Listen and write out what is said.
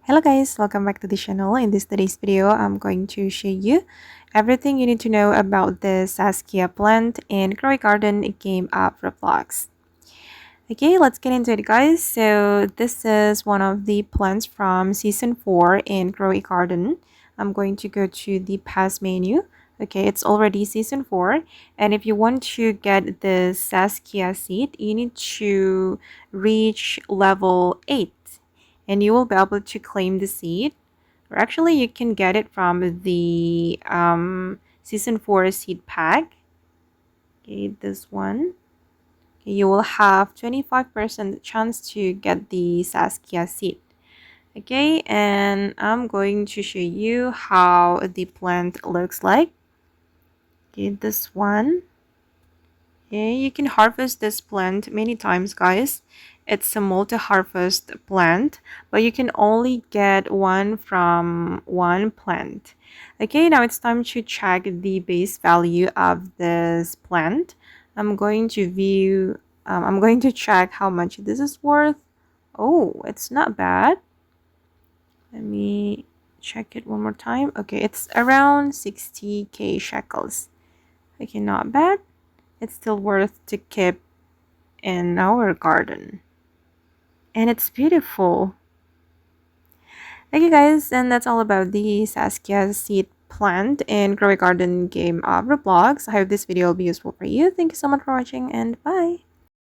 Hello guys, welcome back to the channel. In today's video, I'm going to show you everything you need to know about the Saskia Plant and Grow Garden game app Roblox. Okay, let's get into it guys. So this is one of the plants from season 4 in Grow Garden. I'm going to go to the past menu. Okay, it's already season 4, and if you want to get the Saskia seed, you need to reach level 8 and you will be able to claim the seed, or actually you can get it from the season 4 seed pack. Okay, this one. Okay, you will have 25% chance to get the Saskia seed. Okay, and I'm going to show you how the plant looks like. Okay, this one. Okay, you can harvest this plant many times, guys. It's a multi-harvest plant, but you can only get one from one plant. Okay, now it's time to check the base value of this plant. I'm going to check how much this is worth. Oh, it's not bad. Let me check it one more time. Okay, it's around 60k shekels. Okay, not bad. It's still worth to keep in our garden. And it's beautiful. Okay guys, and that's all about the Saskia seed plant and grow a garden game of Roblox. I hope this video will be useful for you. Thank you so much for watching and bye.